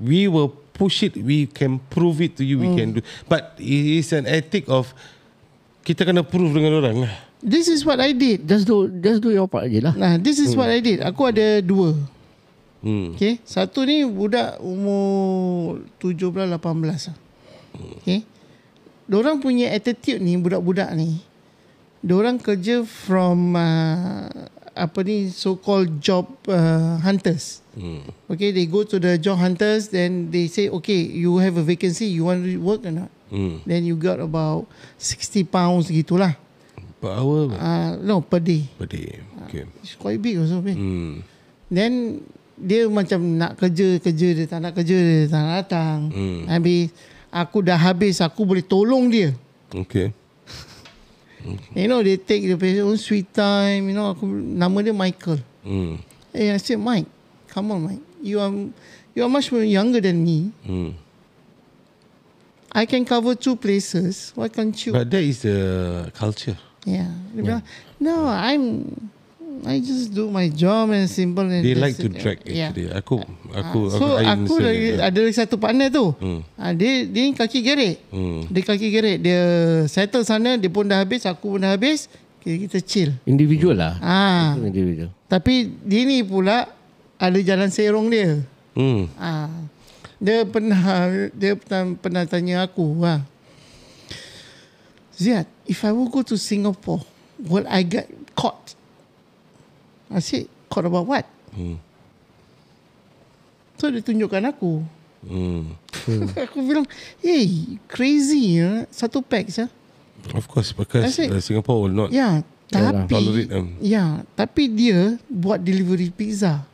We will push it, we can prove it to you, we can do, but it is an ethic of kita kena prove dengan orang lah. This is what I did. Just do your part je lah. Nah, this is what I did. Aku ada 2. Okay. Satu ni budak umur 17, 18 lah. Okay. Diorang punya attitude ni, budak-budak ni, diorang kerja from so-called job hunters. Okay, they go to the job hunters, then they say, okay, you have a vacancy, you want to work or not? Then you got about 60 pounds gitulah. Per hour? No, per day. Per day. Okay. It's quite big also. Then dia macam nak kerja, dia tak nak kerja, dia tak nak datang. Habis aku dah habis, aku boleh tolong dia. Okay. You know, they take their own sweet time. You know, nama dia Michael. I said, Mike, come on, Mike. You are much more younger than me. I can cover 2 places. Why can't you? But that is the culture. Yeah. Dia bilang, no, I just do my job and simple. And They like that's to it." drag actually. Aku I understand. Ada satu partner tu. Dia ni kaki gerek. Dia kaki gerek. Dia settle sana, dia pun dah habis, aku pun dah habis. Kita chill. Individual lah. Individual. Tapi dia ni pula ada jalan serong dia. Dia pernah tanya aku, Ziad, if I will go to Singapore, will I get caught? I said, caught about what? So dia tunjukkan aku. Aku bilang, hey, crazy ya, 1 pack sah. Of course, because Singapore will not. Ya, tolerate them. Tapi dia buat delivery pizza.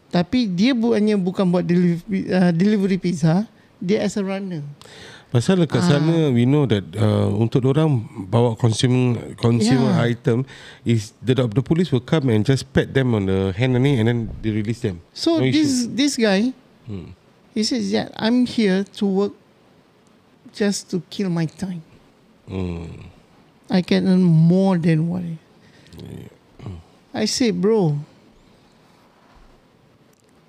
Tapi dia bukan buat delivery pizza, dia as a runner. Pasal dekat sana we know that untuk orang bawa consumer item is the police will come and just pat them on the hand and then they release them. So no this guy, he says, yeah, I'm here to work just to kill my time. I can earn more than what I say, bro.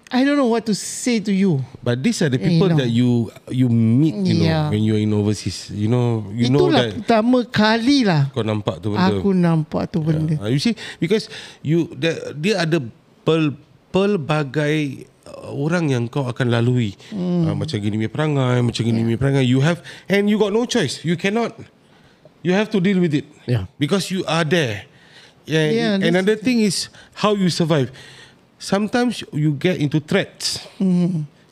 I don't know what to say to you. But these are the people that you meet, you know, when you're in overseas. You know itulah that pertama kali lah kau nampak tu benda. Aku nampak tu benda. You see, because dia ada pelbagai orang yang kau akan lalui. Macam gini punya perangai, macam gini punya perangai. You have, and you got no choice. You cannot. You have to deal with it. Because you are there. Another thing is how you survive. Sometimes you get into threats.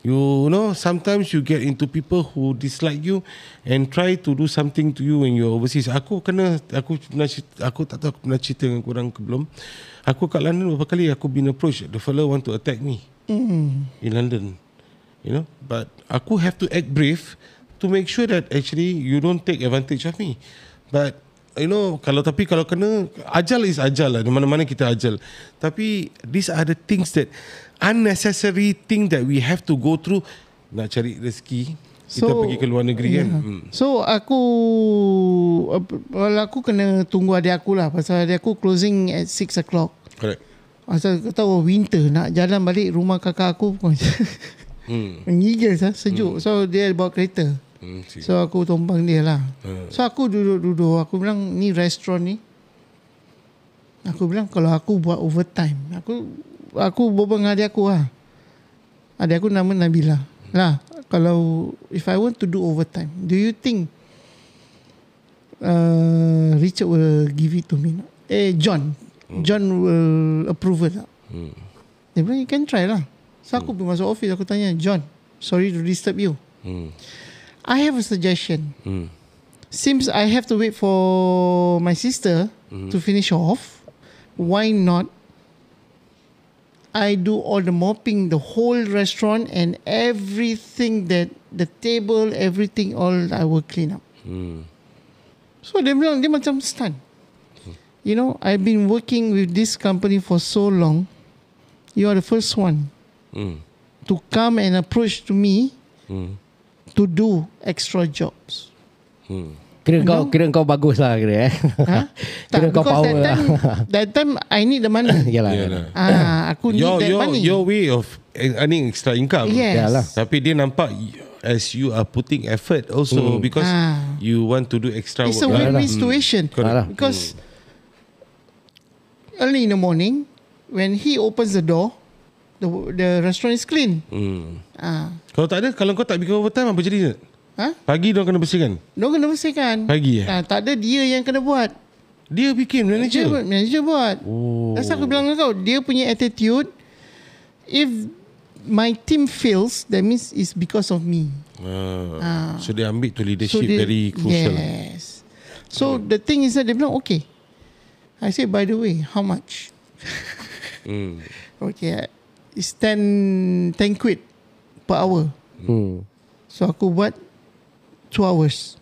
You know, sometimes you get into people who dislike you and try to do something to you when you're overseas. Aku tak tahu aku pernah cerita dengan korang ke belum. Aku kat London beberapa kali aku been approached. The fella want to attack me in London. You know, but aku have to act brave to make sure that actually you don't take advantage of me. But you know, kalau kena, ajal is ajal lah. Di mana-mana kita ajal. Tapi these are the things that unnecessary thing that we have to go through. Nak cari rezeki, kita pergi ke luar negeri kan. So aku kena tunggu adik aku lah. Pasal adik aku closing at 6 o'clock. Correct. Pasal kau tahu winter, nak jalan balik rumah kakak aku menggigil sejuk. So dia bawa kereta. So aku tumpang dia lah. So aku duduk. Aku bilang, ni restoran ni, aku bilang kalau aku buat overtime, aku berbual dengan adik aku lah. Adik aku nama Nabila lah. kalau if I want to do overtime, do you think Richard will give it to me? John will approve it. Dia bilang you can try lah. So aku pergi masuk office, aku tanya John, sorry to disturb you. I have a suggestion. Since I have to wait for my sister to finish off, why not I do all the mopping, the whole restaurant and everything, that the table, everything, all I will clean up. So dia bilang, dia macam stun. You know, I've been working with this company for so long. You are the first one to come and approach to me to do extra jobs. Kira kau bagus lah kira Tak, kira kau because power that time I need the money. Yalah. Aku need that money. Your way of earning extra income. Yes. Yalah. Tapi dia nampak as you are putting effort also because you want to do extra It's a work. win-win situation. Correct. Because early in the morning, when he opens the door, the restaurant is clean. Kalau tak ada, kalau kau tak bikin overtime apa jadi? Pagi dia kena bersihkan. Dia kena bersihkan. Pagi tak ada, dia yang kena buat. Dia bikin manager. Manager buat. That's aku bilang dengan kau, dia punya attitude, if my team fails, that means it's because of me. So dia ambil tu leadership very crucial. Yes. So the thing is that dia bilang okay. I say, by the way, how much? Okay, it's 10 quid per hour. So aku buat 2 hours.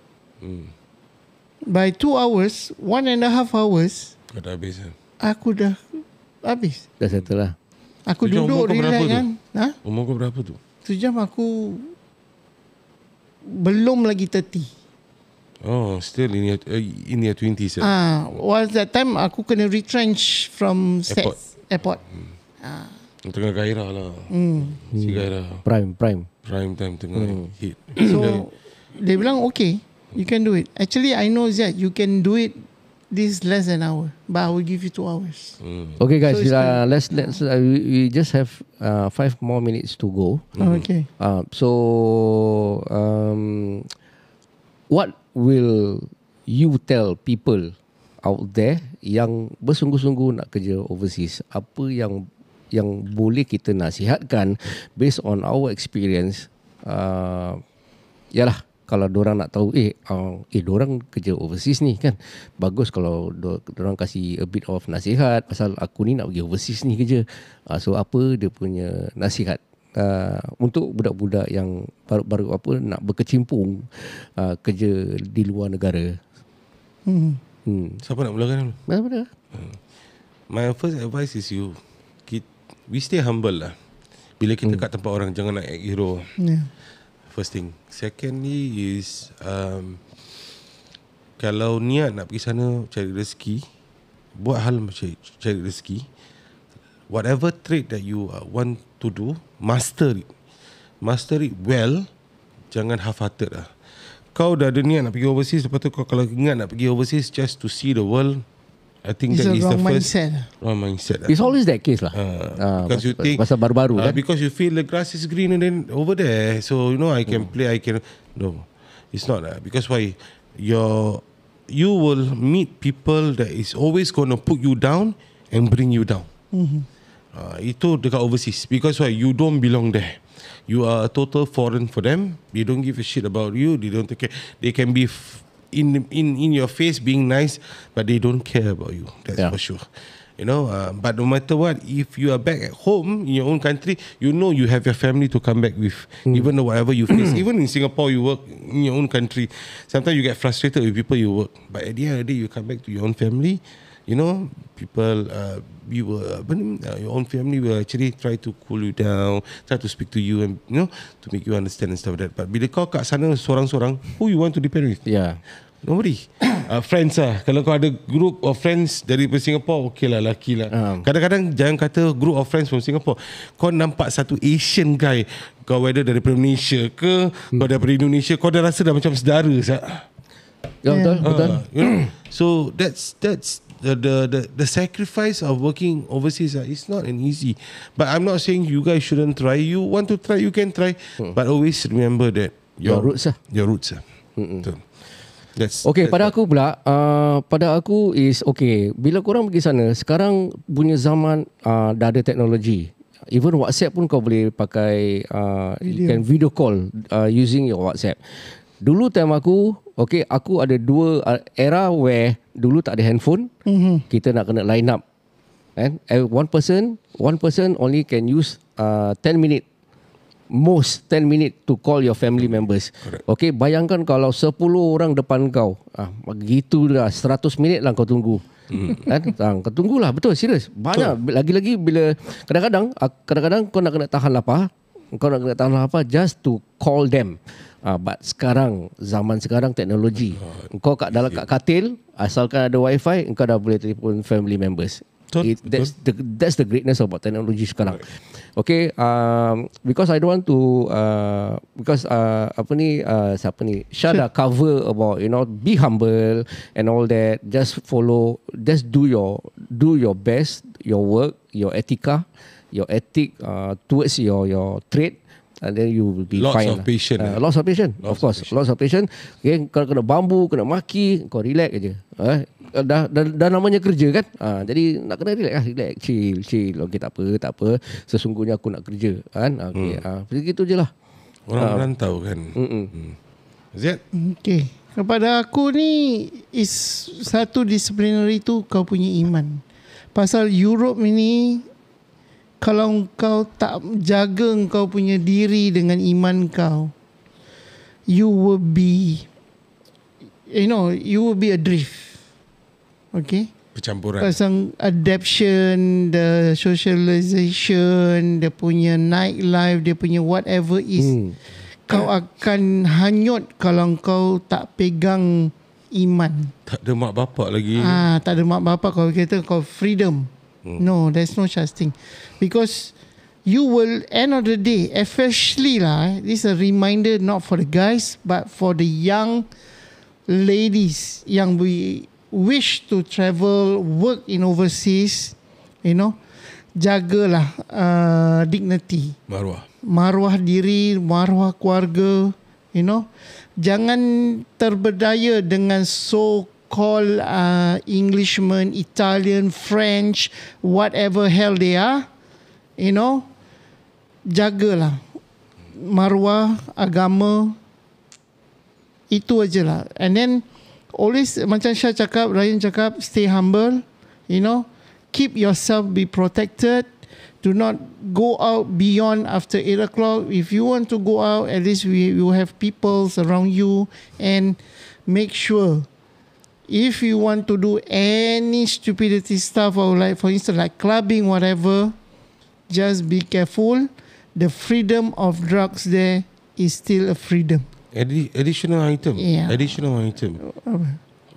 By 2 hours, 1.5 hours, Kau dah habis. aku dah habis. Dah settle lah. Aku Sejam duduk umur kau relax berapa kan. Umur kau berapa tu? Sejam aku belum lagi 30. Oh, still in your 20s. Was that time aku kena retrench from airport. Tengah gairah lah. Si gairah. Prime Prime time tengah hit. So they bilang okay, you can do it. Actually I know that you can do it this less than an hour, but I will give you 2 hours. Okay guys, So it's let's we just have 5 more minutes to go. Okay. What will you tell people out there yang bersungguh-sungguh nak kerja overseas? Apa yang boleh kita nasihatkan based on our experience? Yalah, kalau dorang nak tahu dorang kerja overseas ni kan, bagus kalau dorang kasih a bit of nasihat pasal aku ni nak pergi overseas ni kerja. So apa dia punya nasihat untuk budak-budak yang baru nak berkecimpung kerja di luar negara? Siapa nak mulakan? Mana? My first advice is we stay humble lah. Bila kita kat tempat orang, jangan nak act hero. First thing. Secondly is kalau niat nak pergi sana cari rezeki, buat hal macam cari rezeki. Whatever trade that you want to do, master it well. Jangan half-hearted lah. Kau dah ada niat nak pergi overseas, lepas tu kau kalau ingat nak pergi overseas just to see the world, I think It's that a is the wrong first mindset. wrong mindset. It's always that case lah. Because you think pasal baru-baru kan. because you feel the grass is green and then over there, so you know I can play, I can. No, it's not that. Because why? You will meet people that is always gonna put you down and bring you down. Itu dekat overseas. Because why? You don't belong there. You are a total foreign for them. They don't give a shit about you. They don't take care. They can be in your face being nice, but they don't care about you. That's for sure. You know, but no matter what, if you are back at home in your own country, you know you have your family to come back with. Even though whatever you face, even in Singapore you work in your own country, sometimes you get frustrated with people you work. But at the end of the day, you come back to your own family. You know, people, your own family will actually try to cool you down, try to speak to you, and you know, to make you understand and stuff like that. But bila kau kat sana sorang-sorang, who you want to depend with? Yeah. Nobody. Friends lah. Kalau kau ada group of friends dari Singapore, okay lah, laki lah. Kadang-kadang jangan kata group of friends from Singapore. Kau nampak satu Asian guy, kau whether dari Malaysia ke, kau daripada Indonesia, kau dah rasa dah macam saudara. Betul. You know? So that's the sacrifice of working overseas is not an easy. But I'm not saying you guys shouldn't try. You want to try, you can try. But always remember that Your roots lah. Your roots lah. Betul. Okay, pada aku pula, pada aku is okay. Bila korang pergi sana, sekarang punya zaman dah ada teknologi. Even WhatsApp pun kau boleh pakai you can video call using your WhatsApp. Dulu time aku, okay, aku ada dua era where dulu tak ada handphone, kita nak kena line up. And one person only can use 10 minute, most 10 minute to call your family members. Correct. Okay, bayangkan kalau 10 orang depan kau, begitulah 100 minit lah kau tunggu. Kan? Kau tunggulah, betul, serius. Banyak. Lagi-lagi bila kadang-kadang kau nak kena tahan lapar, just to call them. But sekarang, zaman sekarang teknologi, kau dalam kat katil, asalkan ada wifi, kau dah boleh telefon family members. That's the greatness about technology sekarang. Okay, because I don't want to Syada cover about, you know, be humble and all that. Just follow, just do your best, your work, your ethic towards your trade. And then you will be lots fine. Of patience. Lots of patience, of course. Lots of patience. Okay, kalau kena bambu, kena maki, kau relax aje. Dah namanya kerja kan. Jadi nak kena relax, chill. Okay, tak apa. Sesungguhnya aku nak kerja kan. Okay, begitu je lah. Orang merantau kan. Zat? Okay. Kepada aku ni is satu disciplinary tu kau punya iman. Pasal Europe ini, kalau kau tak jaga kau punya diri dengan iman kau, you will be adrift. Okay? Percampuran. Pasal adaptation, the socialization, dia punya nightlife, dia punya whatever is, kau akan hanyut kalau kau tak pegang iman. Tak ada mak bapak lagi. Tak ada mak bapak, kau kata kau freedom. No, there's no such thing. Because you will, end of the day, especially this is a reminder not for the guys, but for the young ladies yang we wish to travel, work in overseas, jagalah dignity. Maruah diri, maruah keluarga, Jangan terberdaya dengan call Englishmen, Italian, French, whatever hell they are, jagalah maruah agama, itu aja lah. And then always macam Ryan cakap, stay humble, keep yourself, be protected. Do not go out beyond after 8 o'clock. If you want to go out, at least you have people around you, and make sure, if you want to do any stupidity stuff, or like, for instance, like clubbing, whatever, just be careful. The freedom of drugs there is still a freedom. Additional item. Yeah. Additional item.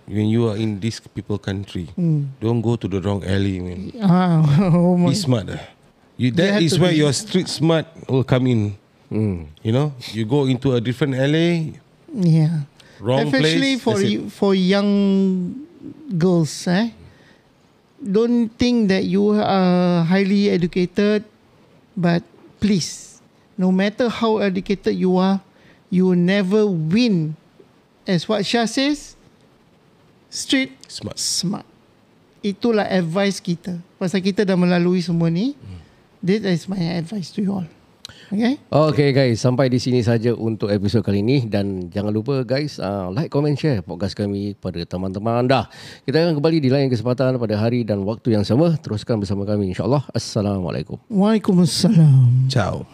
When you are in this people country, don't go to the wrong alley, man. Be smart. That is where your street smart will come in. You go into a different alley. Yeah. Wrong especially place. For young girls, don't think that you are highly educated, but please, no matter how educated you are, you will never win. As what Shah says, street smart. Itulah advice kita. Pasal kita dah melalui semua ni. That is my advice to you all. Okay guys, sampai di sini saja untuk episod kali ini, dan jangan lupa guys, like, comment, share podcast kami pada teman-teman anda. Kita akan kembali di lain kesempatan pada hari dan waktu yang sama. Teruskan bersama kami, insyaAllah. Assalamualaikum. Waalaikumsalam. Ciao.